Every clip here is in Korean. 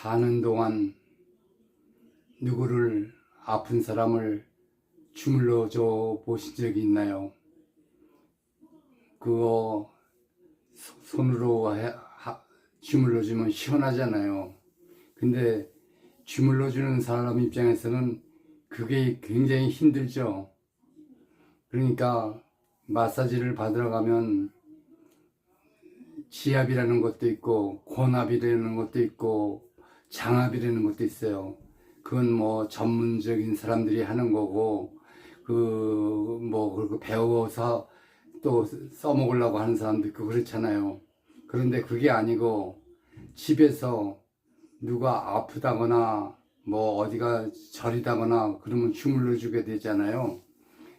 사는 동안 누구를 아픈 사람을 주물러 줘 보신 적이 있나요? 그거 손으로 주물러 주면 시원하잖아요. 근데 주물러 주는 사람 입장에서는 그게 굉장히 힘들죠. 그러니까 마사지를 받으러 가면 지압이라는 것도 있고 고압이라는 것도 있고 장압이라는 것도 있어요. 그건 뭐 전문적인 사람들이 하는 거고 그리고 배워서 또 써먹으려고 하는 사람도 있고 그렇잖아요. 그런데 그게 아니고 집에서 누가 아프다거나 뭐 어디가 저리다거나 그러면 주물러 주게 되잖아요.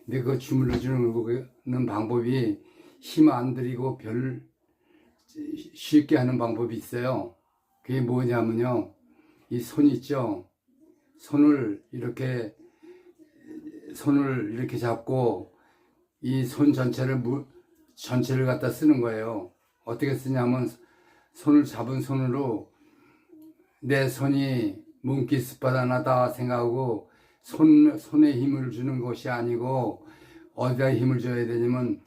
근데 그 주물러 주는 방법이 힘 안 들이고 쉽게 하는 방법이 있어요. 그게 뭐냐면요, 이 손 있죠? 손을 이렇게 잡고 이 손 전체를 갖다 쓰는 거예요. 어떻게 쓰냐면 손을 잡은 손으로 내 손이 문깃바다나다 생각하고 손에 힘을 주는 것이 아니고 어디다 힘을 줘야 되냐면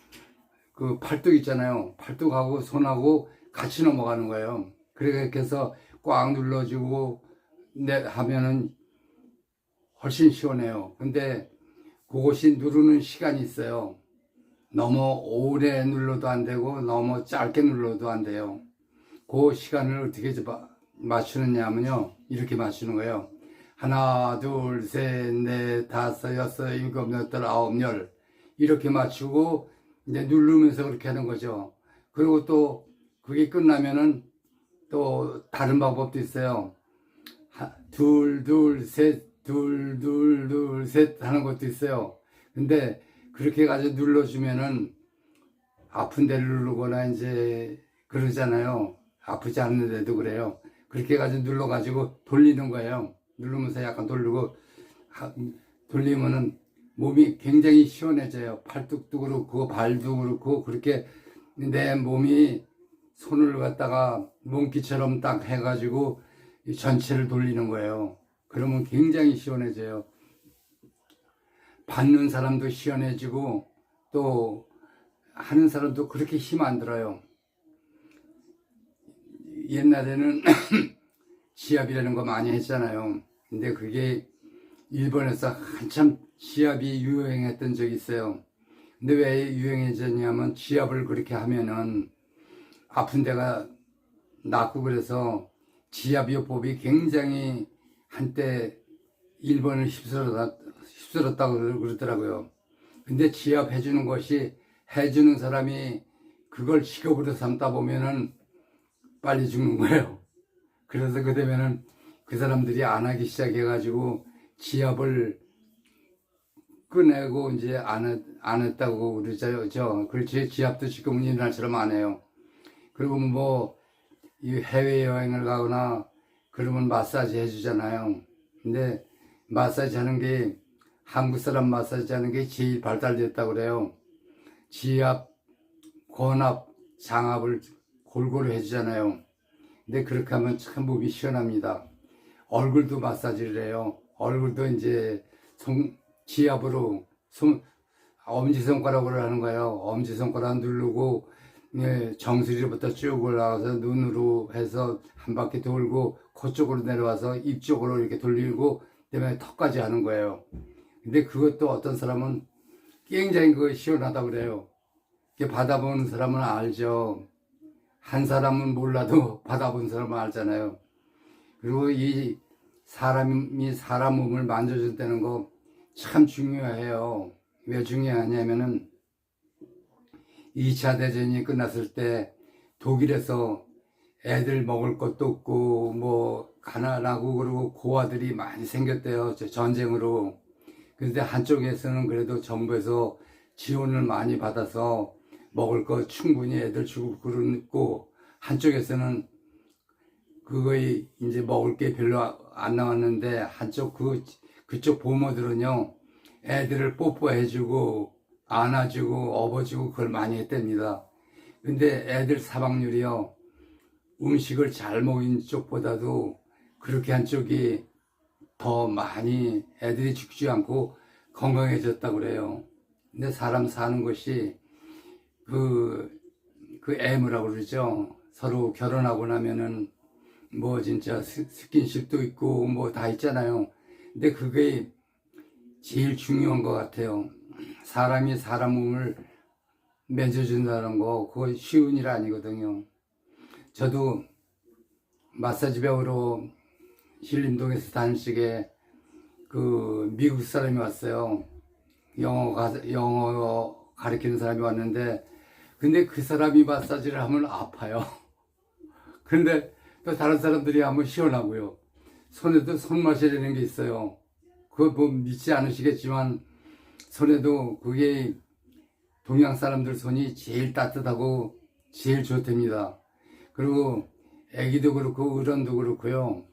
그 팔뚝 있잖아요. 팔뚝하고 손하고 같이 넘어가는 거예요. 그렇게 해서 꽉 눌러주고 하면은 훨씬 시원해요. 근데 그것이 누르는 시간이 있어요. 너무 오래 눌러도 안 되고 너무 짧게 눌러도 안 돼요. 그 시간을 어떻게 맞추느냐면요, 이렇게 맞추는 거예요. 하나, 둘, 셋, 넷, 다섯, 여섯, 일곱, 여덟, 아홉, 열 이렇게 맞추고 이제 누르면서 그렇게 하는 거죠. 그리고 또 그게 끝나면은 또 다른 방법도 있어요. 둘, 둘, 셋, 둘, 둘, 둘, 셋 하는 것도 있어요. 근데 그렇게 해가지고 눌러주면은 아픈 데를 누르거나 이제 그러잖아요. 아프지 않는데도 그래요. 그렇게 해가지고 눌러가지고 돌리는 거예요. 누르면서 약간 돌리면은 몸이 굉장히 시원해져요. 팔뚝도 그렇고 발도 그렇고 그렇게 내 몸이 손을 갖다가 몽키처럼 딱 해가지고 전체를 돌리는 거예요. 그러면 굉장히 시원해져요. 받는 사람도 시원해지고 또 하는 사람도 그렇게 힘 안 들어요. 옛날에는 지압이라는 거 많이 했잖아요. 근데 그게 일본에서 한참 지압이 유행했던 적이 있어요. 근데 왜 유행해졌냐면 지압을 그렇게 하면은 아픈 데가 낫고 그래서 지압요법이 굉장히 한때 일본을 휩쓸었다고 그러더라고요. 근데 지압해주는 것이 해주는 사람이 그걸 직업으로 삼다 보면은 빨리 죽는 거예요. 그래서 그 되면은 그 사람들이 안 하기 시작해가지고 지압을 꺼내고 이제 안 했다고 그러죠. 그렇지, 지압도 지금은 옛날처럼 안 해요. 그리고 뭐 이 해외여행을 가거나 그러면 마사지 해주잖아요. 근데 마사지 하는 게 한국 사람 마사지 하는 게 제일 발달됐다고 그래요. 지압, 고압, 장압을 골고루 해주잖아요. 근데 그렇게 하면 참 몸이 시원합니다. 얼굴도 마사지를 해요. 얼굴도 이제 지압으로 엄지손가락으로 하는 거예요. 엄지손가락 누르고 정수리부터 쭉 올라가서 눈으로 해서 한 바퀴 돌고 코 쪽으로 내려와서 입 쪽으로 이렇게 돌리고 그다음에 턱까지 하는 거예요. 근데 그것도 어떤 사람은 굉장히 그거 시원하다고 그래요. 받아보는 사람은 알죠. 한 사람은 몰라도 받아본 사람은 알잖아요. 그리고 이 사람이 사람 몸을 만져준다는 거 참 중요해요. 왜 중요하냐면은 2차 대전이 끝났을 때 독일에서 애들 먹을 것도 없고 뭐 가난하고 그리고 고아들이 많이 생겼대요. 전쟁으로. 그런데 한쪽에서는 그래도 정부에서 지원을 많이 받아서 먹을 거 충분히 애들 주고 그러고, 한쪽에서는 그거에 이제 먹을 게 별로 안 나왔는데 그쪽 부모들은요, 애들을 뽀뽀해주고 안아주고 업어주고 그걸 많이 했답니다. 근데 애들 사망률이요, 음식을 잘 먹인 쪽보다도 그렇게 한 쪽이 더 많이 애들이 죽지 않고 건강해졌다고 그래요. 근데 사람 사는 것이 그 애무라고 그러죠. 서로 결혼하고 나면은 뭐 진짜 스킨십도 있고 뭐 다 있잖아요. 근데 그게 제일 중요한 것 같아요. 사람이 사람 몸을 맺어준다는 거, 그거 쉬운 일 아니거든요. 저도 마사지 배우러 신림동에서 다니시게 그 미국 사람이 왔어요. 영어 가르치는 사람이 왔는데, 근데 그 사람이 마사지를 하면 아파요. 그런데 또 다른 사람들이 하면 시원하고요. 손에도 손맛이라는 게 있어요. 그거 뭐 믿지 않으시겠지만, 손에도 그게 동양 사람들 손이 제일 따뜻하고 제일 좋답니다. 그리고 애기도 그렇고 어른도 그렇고요.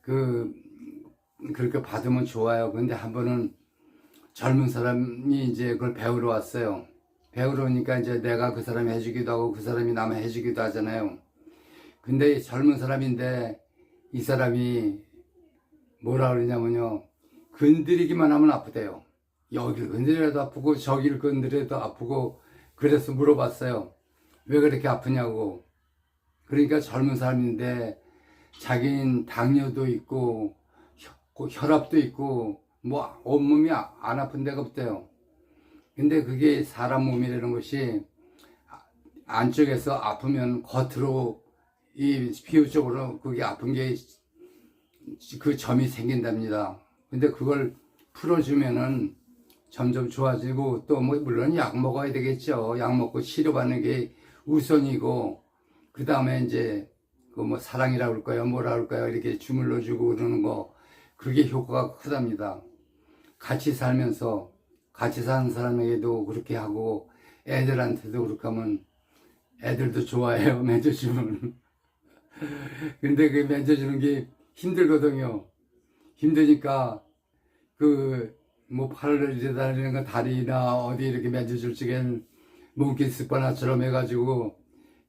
그렇게 받으면 좋아요. 근데 한 번은 젊은 사람이 이제 그걸 배우러 왔어요. 배우러 오니까 이제 내가 그 사람이 해주기도 하고 그 사람이 남에 해주기도 하잖아요. 근데 젊은 사람인데 이 사람이 뭐라 그러냐면요. 건드리기만 하면 아프대요. 여기를 건드려도 아프고 저기를 건드려도 아프고 그래서 물어봤어요. 왜 그렇게 아프냐고. 그러니까 젊은 사람인데 자기는 당뇨도 있고 혈압도 있고 뭐 온몸이 안 아픈 데가 없대요. 근데 그게 사람 몸이라는 것이 안쪽에서 아프면 겉으로 이 피부 쪽으로 그게 아픈 게 그 점이 생긴답니다. 근데 그걸 풀어주면은 점점 좋아지고 또 뭐 물론 약 먹어야 되겠죠. 약 먹고 치료받는 게 우선이고 그 다음에 이제 그 뭐 사랑이라고 그럴까요? 뭐라 그럴까요? 이렇게 주물러주고 그러는 거 그게 효과가 크답니다. 같이 살면서 같이 사는 사람에게도 그렇게 하고 애들한테도 그렇게 하면 애들도 좋아해요. 맺어주면. 근데 그 맺어주는 게 힘들거든요. 힘드니까 그 뭐 팔을 이렇게 다니는 거 다리나 어디 이렇게 맺어줄 적엔 몽키 스파나처럼 해가지고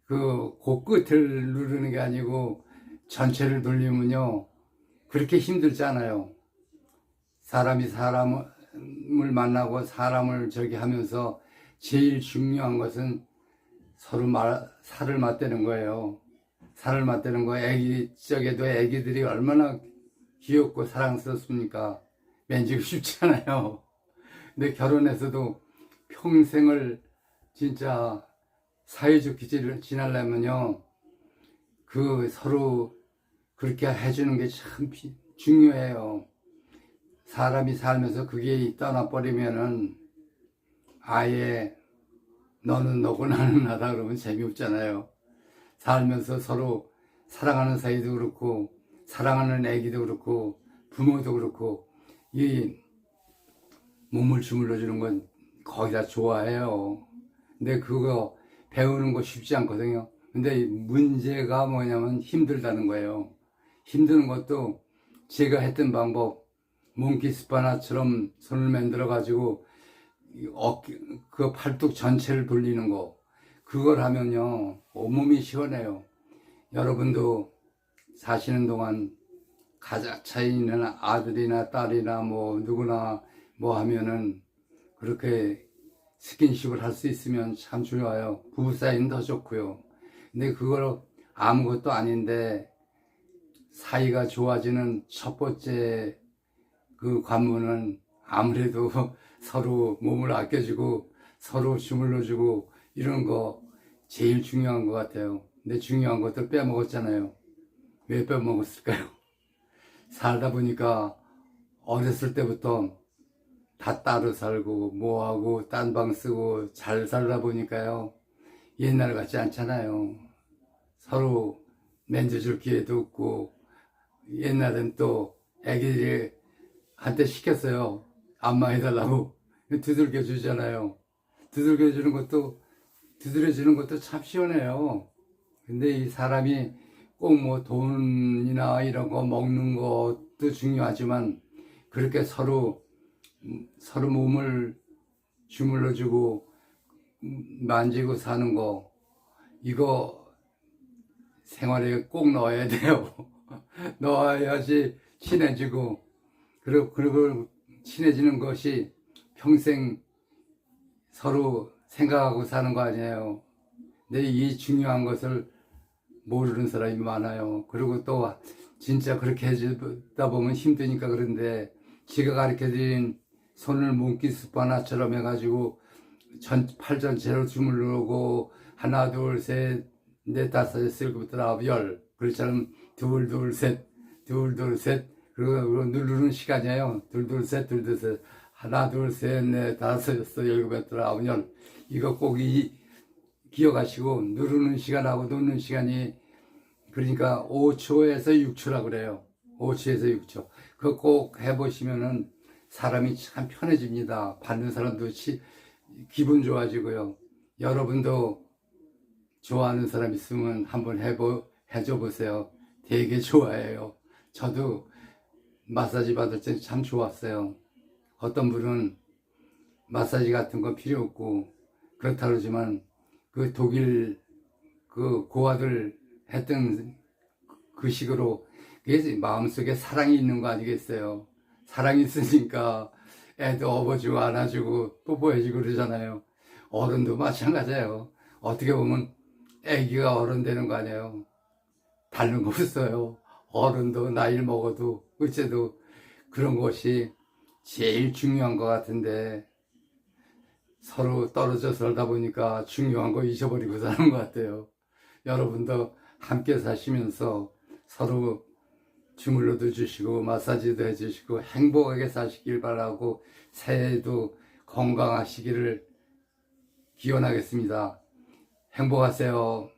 그 끝을 누르는 게 아니고 전체를 돌리면요 그렇게 힘들지 않아요. 사람이 사람을 만나고 사람을 저기 하면서 제일 중요한 것은 서로 살을 맞대는 거예요. 살을 맞대는 거. 적에도 애기들이 얼마나 귀엽고 사랑스럽습니까? 맨지고 쉽지 않아요. 근데 결혼해서도 평생을 진짜 사이좋게 지내려면요 그 서로 그렇게 해주는 게 참 중요해요. 사람이 살면서 그게 떠나버리면은 아예 너는 너고 나는 나다 그러면 재미없잖아요. 살면서 서로 사랑하는 사이도 그렇고 사랑하는 애기도 그렇고 부모도 그렇고 이 몸을 주물러 주는 건 거의 다 좋아해요. 근데 그거 배우는 거 쉽지 않거든요. 근데 문제가 뭐냐면 힘들다는 거예요. 힘드는 것도 제가 했던 방법 몽키 스파나처럼 손을 만들어 가지고 어깨 그 팔뚝 전체를 돌리는 거 그걸 하면요 온몸이 시원해요. 여러분도 사시는 동안 가장 차이 있는 아들이나 딸이나 뭐 누구나 뭐 하면은 그렇게 스킨십을 할 수 있으면 참 좋아요. 부부 사이는 더 좋고요. 근데 그걸 아무것도 아닌데 사이가 좋아지는 첫 번째 그 관문은 아무래도 서로 몸을 아껴주고 서로 주물러주고 이런 거 제일 중요한 것 같아요. 근데 중요한 것들 빼먹었잖아요. 왜 빼먹었을까요? 살다 보니까 어렸을 때부터 다 따로 살고 뭐하고 딴 방 쓰고 잘 살다 보니까요 옛날 같지 않잖아요. 서로 만져줄 기회도 없고 옛날엔 또 애기들이 한테 시켰어요. 안마 해달라고 두들겨 주잖아요. 두들겨 주는 것도 참 시원해요. 근데 이 사람이 꼭 뭐 돈이나 이런 거 먹는 것도 중요하지만 그렇게 서로 몸을 주물러주고 만지고 사는 거 이거 생활에 꼭 넣어야 돼요. 놓아야지 친해지고, 그리고 친해지는 것이 평생 서로 생각하고 사는 거 아니에요. 근데 이 중요한 것을 모르는 사람이 많아요. 그리고 또 진짜 그렇게 해주다 보면 힘드니까 그런데 지가 가르쳐드린 손을 뭉기 습관화처럼 해가지고 팔 전체로 주물르고 하나 둘 셋 넷 다섯 여섯 일곱 여덟 아홉 열 그렇처럼 둘 둘 셋 둘 둘 셋 그리고 누르는 시간이에요. 둘 둘 셋 둘 둘 셋 하나 둘 셋 넷 다섯 여섯 일곱 여덟 아홉 열 이거 꼭 기억하시고 누르는 시간하고 놓는 시간이 그러니까 5초에서 6초라 그래요. 5초에서 6초. 그거 꼭 해보시면은 사람이 참 편해집니다. 받는 사람도 기분 좋아지고요. 여러분도 좋아하는 사람 있으면 한번 해줘 보세요. 되게 좋아해요. 저도 마사지 받을 때 참 좋았어요. 어떤 분은 마사지 같은 거 필요 없고 그렇다 그러지만 그 독일 그 고아들 했던 그 식으로 그게 마음속에 사랑이 있는 거 아니겠어요? 사랑이 있으니까 애도 업어주고 안아주고 뽀뽀해주고 그러잖아요. 어른도 마찬가지예요. 어떻게 보면 애기가 어른 되는 거 아니에요. 다른 거 없어요. 어른도 나이를 먹어도 어째도 그런 것이 제일 중요한 것 같은데 서로 떨어져 살다 보니까 중요한 거 잊어버리고 사는 것 같아요. 여러분도 함께 사시면서 서로 주물러도 주시고 마사지도 해주시고 행복하게 사시길 바라고 새해에도 건강하시기를 기원하겠습니다. 행복하세요.